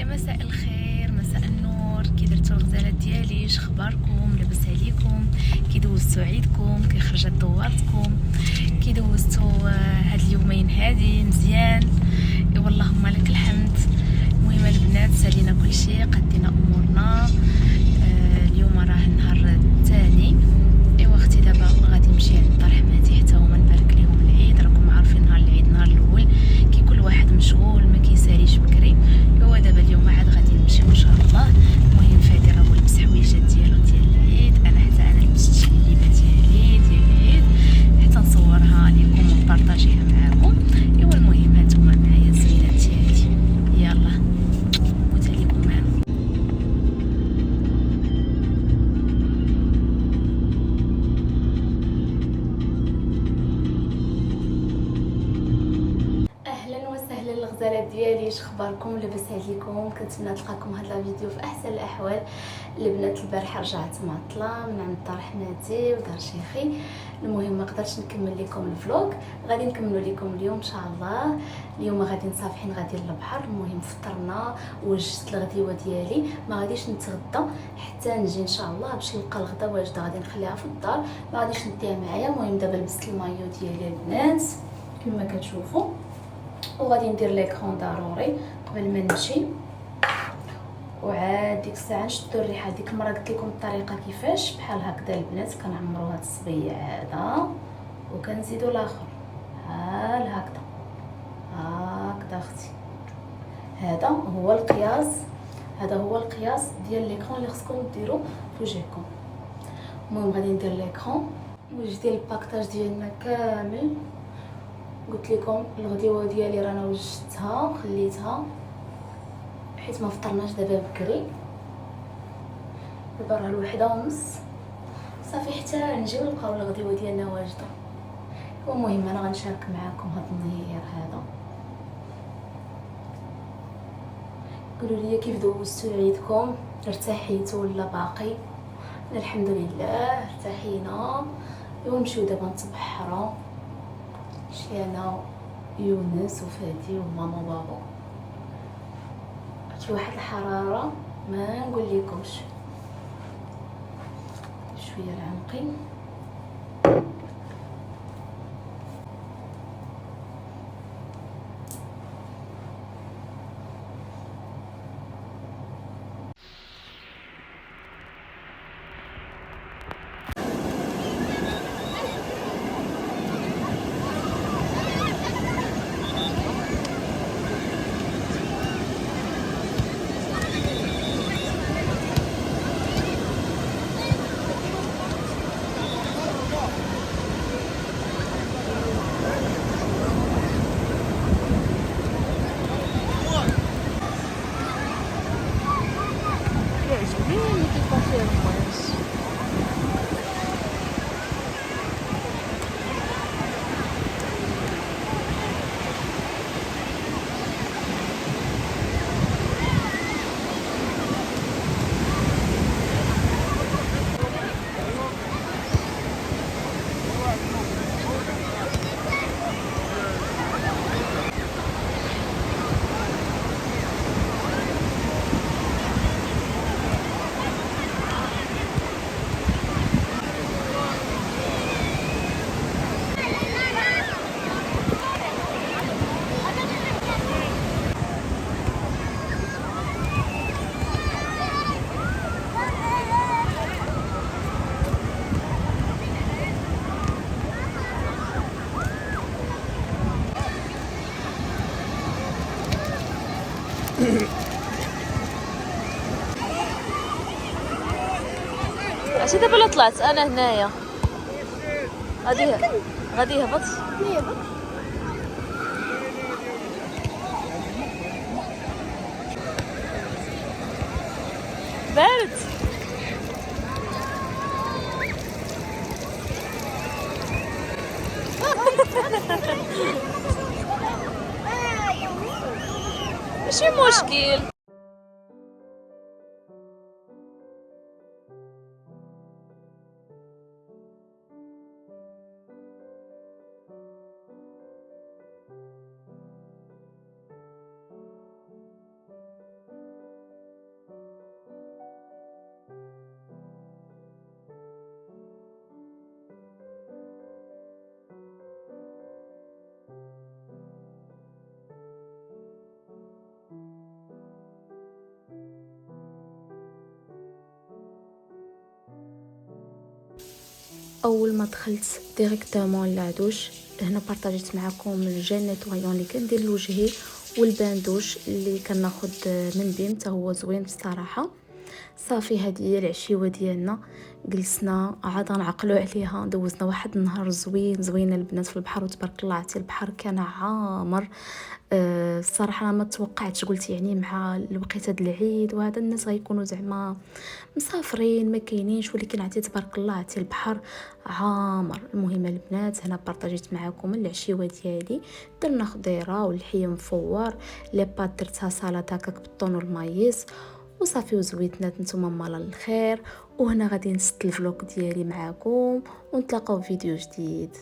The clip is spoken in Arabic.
مساء الخير، مساء النور. كي درتو الغزالات ديالي؟ شخباركم؟ لاباس عليكم؟ كي دوزتو عيدكم؟ كي خرجت دوارتكم؟ كي دوزتو هاد اليومين هادي مزيان؟ ايوا اللهم لك الحمد. المهم البنات سالينا كلشي، قدينا امورنا. اليوم راه النهار الثاني. ايوا اختي دابا غادي نمشي عند رحماتي حتى هما نبارك ليهم العيد. راكم عارفين نهار العيد نهار الاول كي كل واحد مشغول ما كيساليش بكري. ايوا دابا اليوم عاد غادي نمشيو ان شاء الله. المهم فادي راه هو لبس حويجات ديالو ديال العيد، انا حتى انا لبست شليبه ديال العيد حتى نصورها لكم ونبارطاجيها معاكم. ايوا المهم هانتوما معايا الزوينات ديالي، يلا موت عليكم معنا. اهلا وسهلا الغزالات ديالي، شخباركم؟ لاباس عليكم؟ كنتمنى تلقاكم هذا الفيديو في احسن الاحوال. البنات البارحه رجعت معطله من عند دار حماتي ودار شيخي. المهم ما قدرتش نكمل لكم الفلوق، غادي نكملوا لكم اليوم ان شاء الله. اليوم غادي نصافحين غادي للبحر. المهم فطرنا وجدت الغديوه ديالي، ما غاديش نتغدى حتى نجي ان شاء الله باش نلقى الغدا واجده، غادي نخليها في الدار ما غاديش نديها معايا. المهم دابا لبست المايو ديالي البنات كما كتشوفوا، وغادي ندير ليكرون ضروري قبل ما نمشي. وعاد ديك الساعه نشدو الريحه. ديك المره قلت لكم الطريقه كيفاش، بحال هكذا البنات كنعمروا هاد الصبيع هذا وكنزيدوا الاخر بحال هكذا هكذا اختي. هذا هو القياس، هذا هو القياس ديال ليكرون اللي خصكم ديروا في وجهكم. المهم غادي ندير ليكرون وجدي الباكطاج ديالنا كامل. قلت لكم الغديوه ديالي رانا وجدتها وخليتها حيت ما فطرناش دابا بكري. دابا راه 1:30 صافي حتى نجيو نلقاو الغديوه ديالنا واجده. المهم انا غنشارك معكم هذا النهير هذا. قولوا لي كيف دوزتوا عيدكم؟ ارتاحيتوا ولا باقي؟ الحمد لله ارتاحينا. ونمشيو دابا نتبحروا شي انا يونس وفادي وماما وبابا. شي واحد الحراره ما نقول لكمش، شويه العنقي. يعجبني كيفاش فيه القماش. عرفتي دابا لا طلعت انا هنايا غادي يهبط بارد. ماشي مشكل. اول ما دخلت ديريكتومون لادوش هنا بارطاجيت معكم الجيل نيطويون اللي كندير لوجهي والباندوش اللي كناخذ من بيم حتى هو زوين بصراحه. صافي هذه هي العشيوه ديالنا، جلسنا عاد نعقلوا عليها، دوزنا واحد النهار زوين البنات في البحر، وتبارك الله عرفتي البحر كان عامر. الصراحه انا ما توقعتش، قلت يعني مع الوقيته د العيد وهذا الناس غيكونوا زعما مسافرين ما كاينينش، ولكن عرفتي تبارك الله عرفتي البحر عامر. المهم البنات هنا بارطاجيت معكم العشيوه ديالي، درنا خضيره واللحيه مفور، لي بات درتها سلطه هكاك بالطون والمايس وصافي وزويتنا. نتوما مالا الخير، وهنا غادي نسد الفلوق ديالي معكم ونتلاقاو في فيديو جديد.